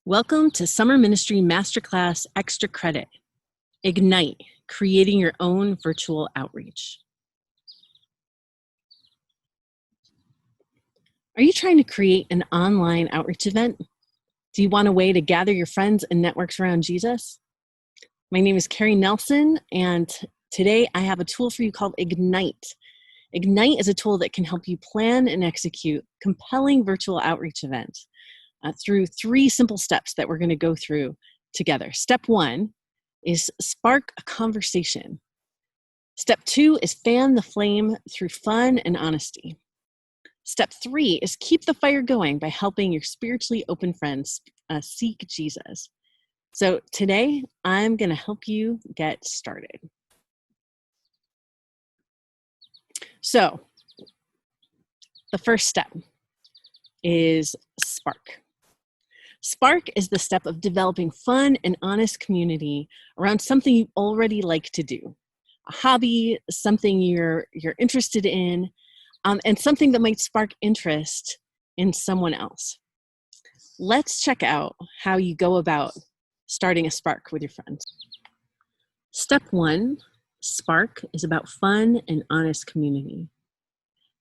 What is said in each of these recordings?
Welcome to Summer Ministry Masterclass Extra Credit. Ignite, creating your own virtual outreach. Are you trying to create an online outreach event? Do you want a way to gather your friends and networks around Jesus? My name is Carrie Nelson, and today I have a tool for you called Ignite. Ignite is a tool that can help you plan and execute compelling virtual outreach events through 3 simple steps that we're going to go through together. Step 1 is spark a conversation. Step 2 is fan the flame through fun and honesty. Step 3 is keep the fire going by helping your spiritually open friends seek Jesus. So today, I'm going to help you get started. So the first step is spark. Spark is the step of developing fun and honest community around something you already like to do. A hobby, something you're interested in, and something that might spark interest in someone else. Let's check out how you go about starting a spark with your friends. Step 1, spark, is about fun and honest community.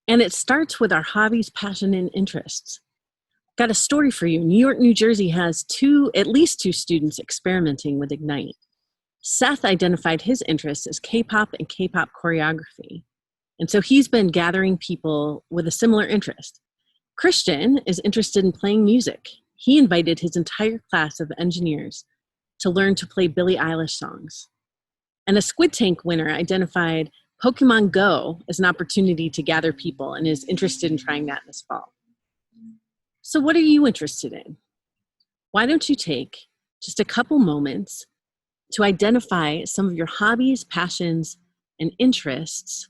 And it starts with our hobbies, passion, and interests. Got a story for you. New York, New Jersey has at least two students experimenting with Ignite. Seth identified his interests as K-pop and K-pop choreography. And so he's been gathering people with a similar interest. Christian is interested in playing music. He invited his entire class of engineers to learn to play Billie Eilish songs. And a Squid Tank winner identified Pokemon Go as an opportunity to gather people and is interested in trying that this fall. So what are you interested in? Why don't you take just a couple moments to identify some of your hobbies, passions, and interests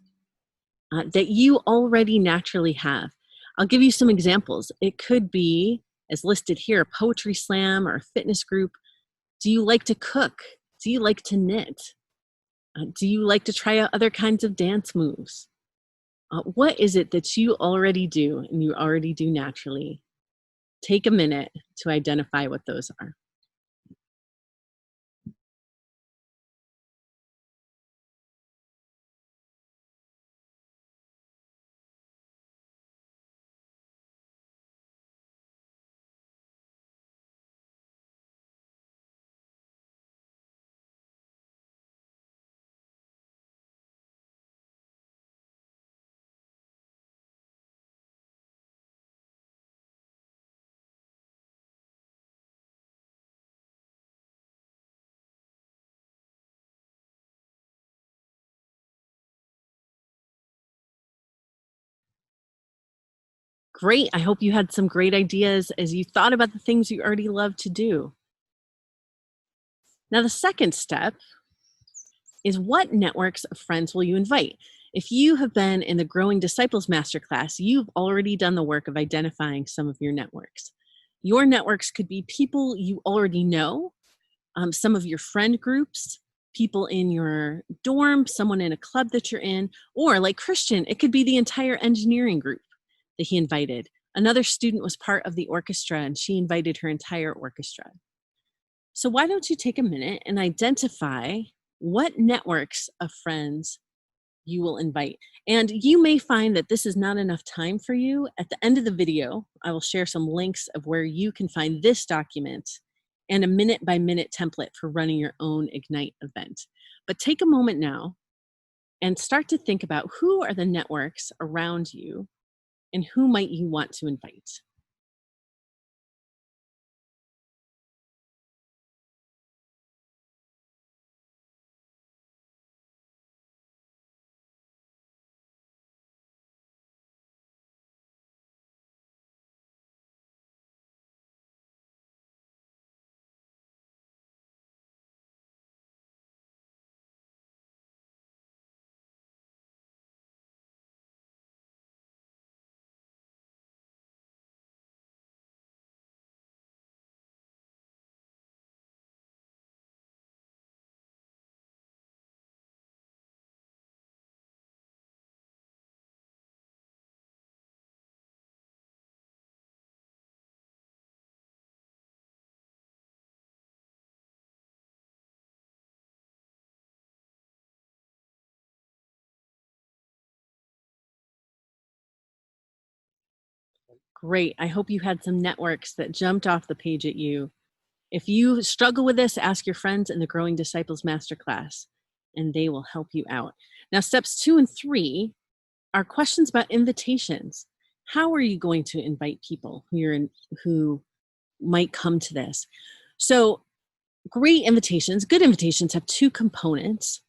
that you already naturally have. I'll give you some examples. It could be, as listed here, a poetry slam or a fitness group. Do you like to cook? Do you like to knit? Do you like to try out other kinds of dance moves? What is it that you already do and you already do naturally? Take a minute to identify what those are. Great. I hope you had some great ideas as you thought about the things you already love to do. Now, the second step is what networks of friends will you invite? If you have been in the Growing Disciples Masterclass, you've already done the work of identifying some of your networks. Your networks could be people you already know, some of your friend groups, people in your dorm, someone in a club that you're in, or like Christian, it could be the entire engineering group that he invited. Another student was part of the orchestra and she invited her entire orchestra. So why don't you take a minute and identify what networks of friends you will invite. And you may find that this is not enough time for you. At the end of the video, I will share some links of where you can find this document and a minute-by-minute template for running your own Ignite event. But take a moment now and start to think about who are the networks around you and who might you want to invite. Great. I hope you had some networks that jumped off the page at you. If you struggle with this, ask your friends in the Growing Disciples Masterclass, and they will help you out. Now, steps 2 and 3 are questions about invitations. How are you going to invite people who might come to this? So, great invitations, good invitations have 2 components,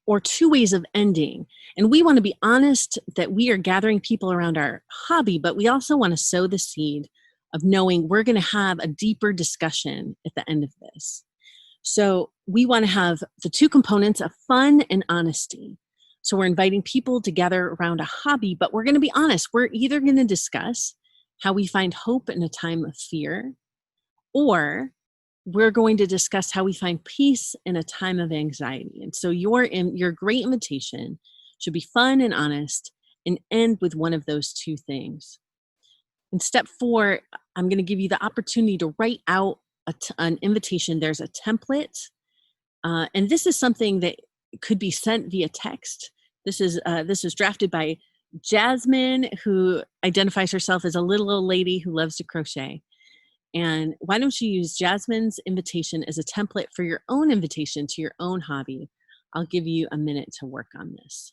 or 2 ways of ending. And we want to be honest that we are gathering people around our hobby, but we also want to sow the seed of knowing we're going to have a deeper discussion at the end of this. So we want to have the 2 components of fun and honesty. So we're inviting people to gather around a hobby, but we're going to be honest. We're either going to discuss how we find hope in a time of fear, or we're going to discuss how we find peace in a time of anxiety. And so your great invitation should be fun and honest and end with one of those 2 things. In step 4, I'm going to give you the opportunity to write out an invitation. There's a template, and this is something that could be sent via text. This is drafted by Jasmine, who identifies herself as a little old lady who loves to crochet. And why don't you use Jasmine's invitation as a template for your own invitation to your own hobby? I'll give you a minute to work on this.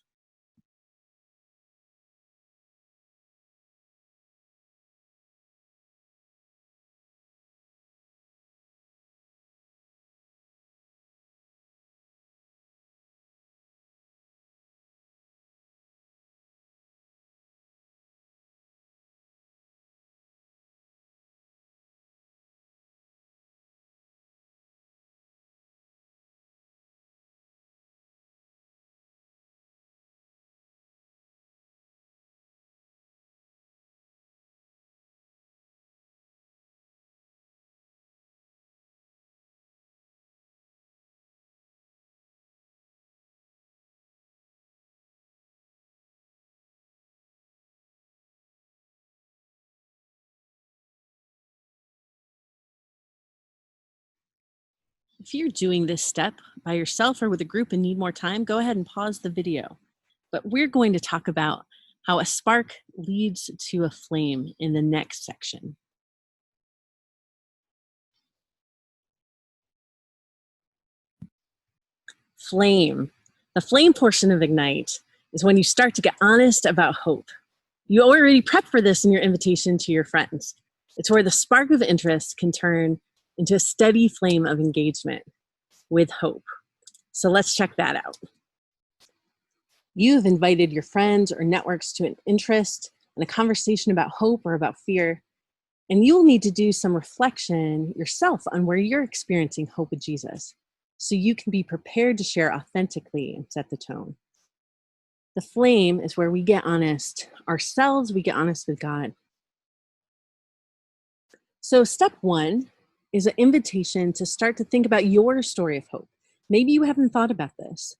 If you're doing this step by yourself or with a group and need more time, go ahead and pause the video. But we're going to talk about how a spark leads to a flame in the next section. Flame. The flame portion of Ignite is when you start to get honest about hope. You already prep for this in your invitation to your friends. It's where the spark of interest can turn into a steady flame of engagement with hope. So let's check that out. You've invited your friends or networks to an interest and a conversation about hope or about fear, and you'll need to do some reflection yourself on where you're experiencing hope with Jesus, so you can be prepared to share authentically and set the tone. The flame is where we get honest ourselves, we get honest with God. So step 1 is an invitation to start to think about your story of hope. Maybe you haven't thought about this.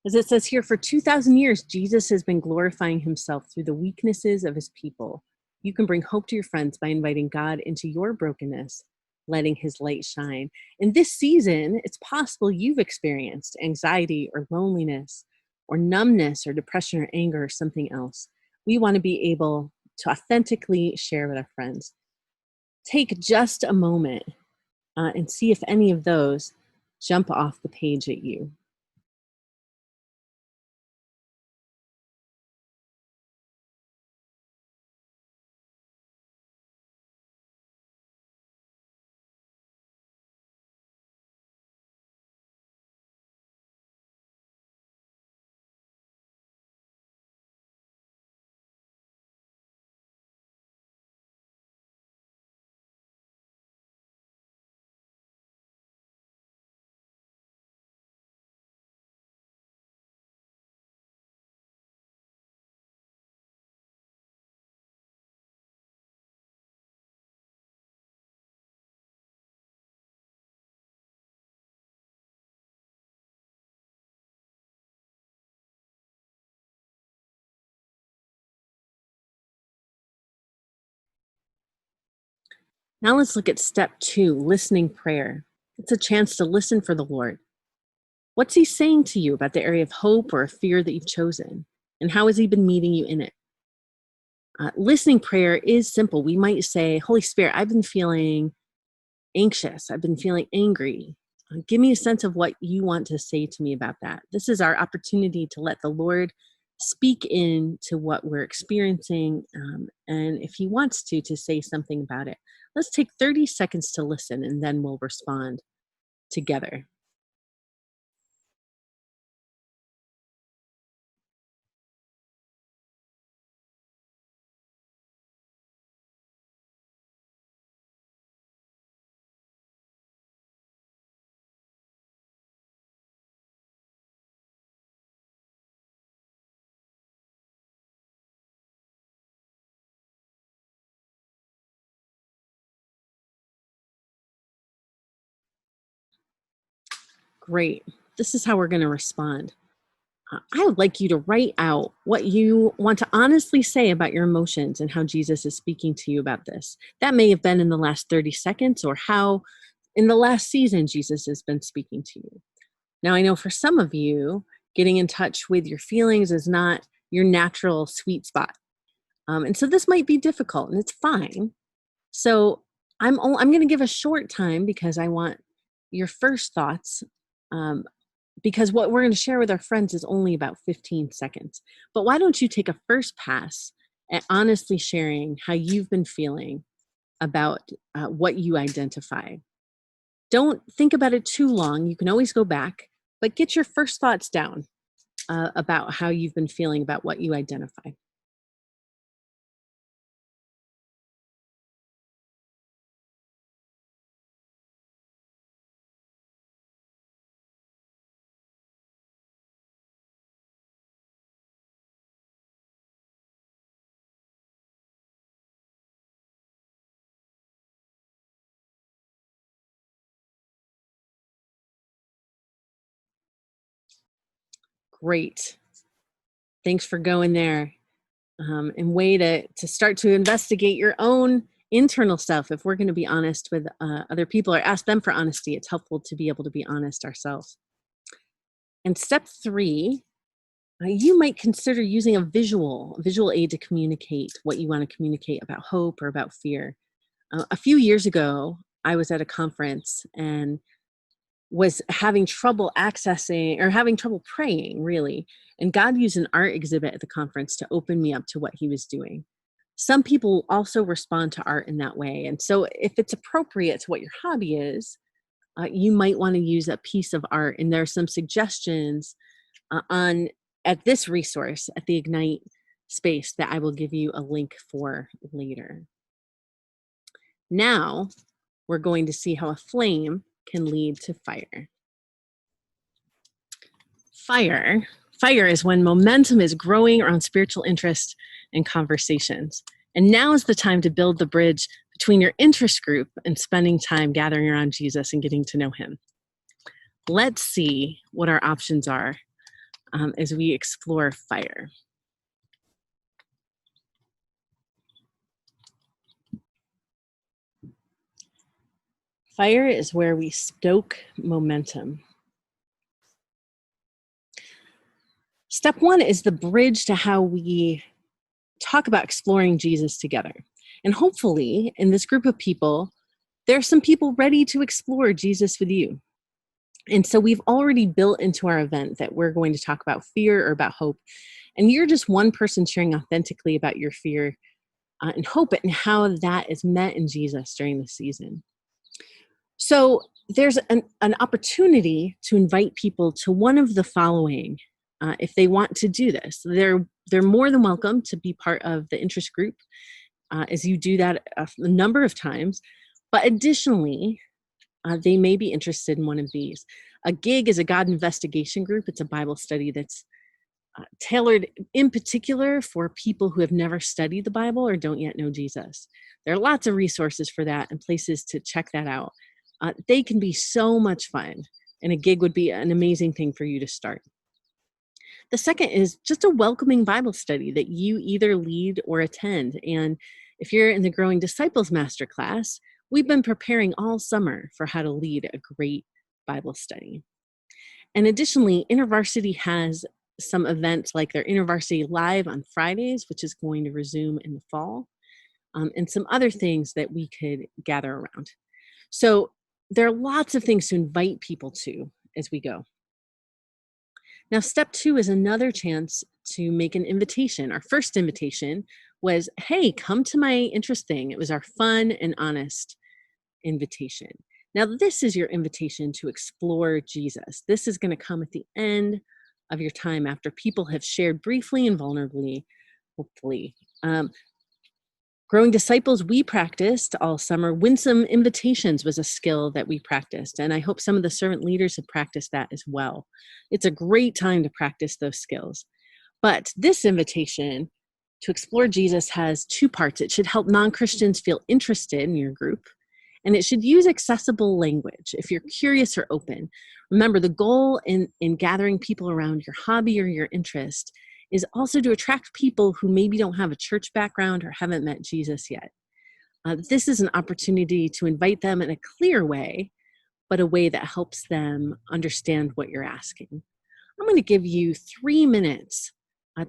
As it says here, for 2,000 years, Jesus has been glorifying himself through the weaknesses of his people. You can bring hope to your friends by inviting God into your brokenness, letting his light shine. In this season, it's possible you've experienced anxiety or loneliness or numbness or depression or anger or something else. We want to be able to authentically share with our friends. Take just a moment and see if any of those jump off the page at you. Now let's look at step 2, listening prayer. It's a chance to listen for the Lord. What's he saying to you about the area of hope or fear that you've chosen? And how has he been meeting you in it? Listening prayer is simple. We might say, Holy Spirit, I've been feeling anxious. I've been feeling angry. Give me a sense of what you want to say to me about that. This is our opportunity to let the Lord speak into what we're experiencing. And if he wants to say something about it. Let's take 30 seconds to listen and then we'll respond together. Great. This is how we're going to respond. I would like you to write out what you want to honestly say about your emotions and how Jesus is speaking to you about this. That may have been in the last 30 seconds or how in the last season Jesus has been speaking to you. Now, I know for some of you, getting in touch with your feelings is not your natural sweet spot. And so this might be difficult and it's fine. So I'm going to give a short time because I want your first thoughts, because what we're going to share with our friends is only about 15 seconds. But why don't you take a first pass at honestly sharing how you've been feeling about what you identify. Don't think about it too long. You can always go back, but get your first thoughts down about how you've been feeling about what you identify. Great. Thanks for going there. And way to start to investigate your own internal stuff. If we're going to be honest with other people or ask them for honesty, it's helpful to be able to be honest ourselves. And step 3, you might consider using a visual aid to communicate what you want to communicate about hope or about fear. A few years ago, I was at a conference and was having trouble accessing or having trouble praying, really. And God used an art exhibit at the conference to open me up to what he was doing. Some people also respond to art in that way. And so, if it's appropriate to what your hobby is, you might want to use a piece of art. And there are some suggestions on at this resource at the Ignite space that I will give you a link for later. Now, we're going to see how a flame can lead to fire. Fire is when momentum is growing around spiritual interest and conversations. And now is the time to build the bridge between your interest group and spending time gathering around Jesus and getting to know him. Let's see what our options are as we explore fire. Fire is where we stoke momentum. Step 1 is the bridge to how we talk about exploring Jesus together. And hopefully, in this group of people, there are some people ready to explore Jesus with you. And so we've already built into our event that we're going to talk about fear or about hope. And you're just one person sharing authentically about your fear and hope and how that is met in Jesus during the season. So there's an opportunity to invite people to one of the following if they want to do this. They're more than welcome to be part of the interest group as you do that a number of times. But additionally, they may be interested in one of these. A GIG is a God investigation group. It's a Bible study that's tailored in particular for people who have never studied the Bible or don't yet know Jesus. There are lots of resources for that and places to check that out. They can be so much fun, and a GIG would be an amazing thing for you to start. The second is just a welcoming Bible study that you either lead or attend. And if you're in the Growing Disciples Masterclass, we've been preparing all summer for how to lead a great Bible study. And additionally, InterVarsity has some events like their InterVarsity Live on Fridays, which is going to resume in the fall, and some other things that we could gather around. So there are lots of things to invite people to as we go. Now, step 2 is another chance to make an invitation. Our first invitation was, hey, come to my interest thing. It was our fun and honest invitation. Now, this is your invitation to explore Jesus. This is going to come at the end of your time after people have shared briefly and vulnerably, hopefully. Growing disciples, we practiced all summer. Winsome invitations was a skill that we practiced, and I hope some of the servant leaders have practiced that as well. It's a great time to practice those skills. But this invitation to explore Jesus has 2 parts. It should help non-Christians feel interested in your group, and it should use accessible language if you're curious or open. Remember, the goal in gathering people around your hobby or your interest is also to attract people who maybe don't have a church background or haven't met Jesus yet. This is an opportunity to invite them in a clear way, but a way that helps them understand what you're asking. I'm going to give you 3 minutes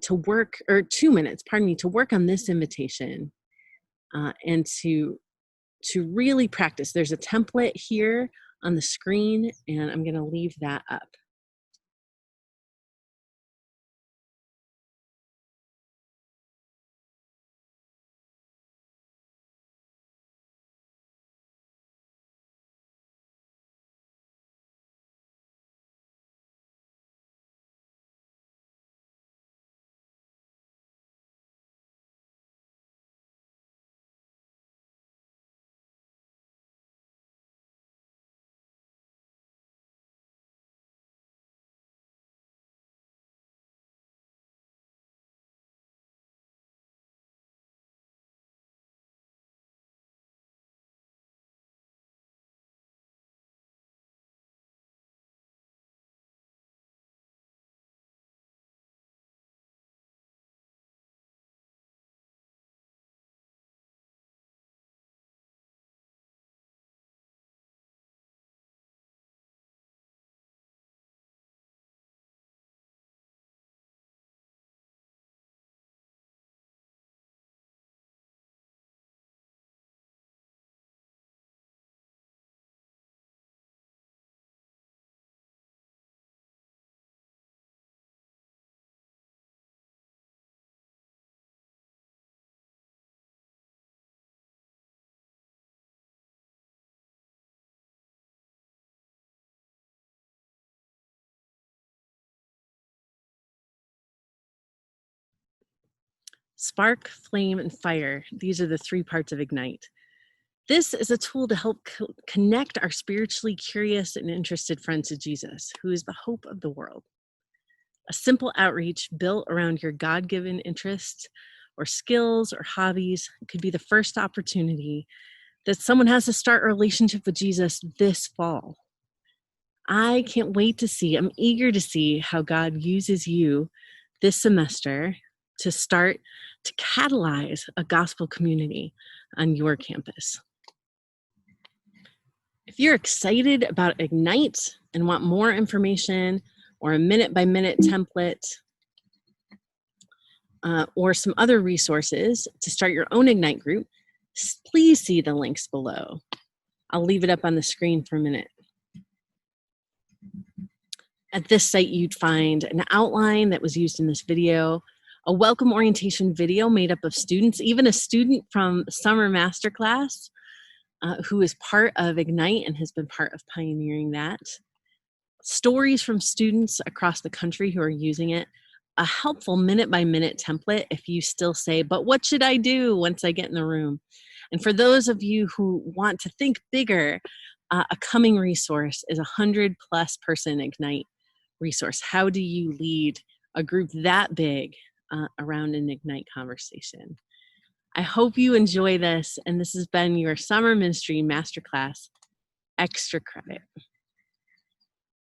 to work, or 2 minutes, pardon me, to work on this invitation and to really practice. There's a template here on the screen, and I'm going to leave that up. Spark, flame, and fire. These are the 3 parts of Ignite. This is a tool to help connect our spiritually curious and interested friends to Jesus, who is the hope of the world. A simple outreach built around your God-given interests or skills or hobbies could be the first opportunity that someone has to start a relationship with Jesus this fall. I can't wait to see, I'm eager to see how God uses you this semester to start to catalyze a gospel community on your campus. If you're excited about Ignite and want more information or a minute-by-minute template or some other resources to start your own Ignite group, please see the links below. I'll leave it up on the screen for a minute. At this site, you'd find an outline that was used in this video, a welcome orientation video made up of students, even a student from Summer Masterclass who is part of Ignite and has been part of pioneering that. Stories from students across the country who are using it, a helpful minute-by-minute template if you still say, but what should I do once I get in the room? And for those of you who want to think bigger, a coming resource is a 100+ person Ignite resource. How do you lead a group that big around an Ignite conversation? I hope you enjoy this, and this has been your Summer Ministry Masterclass Extra Credit.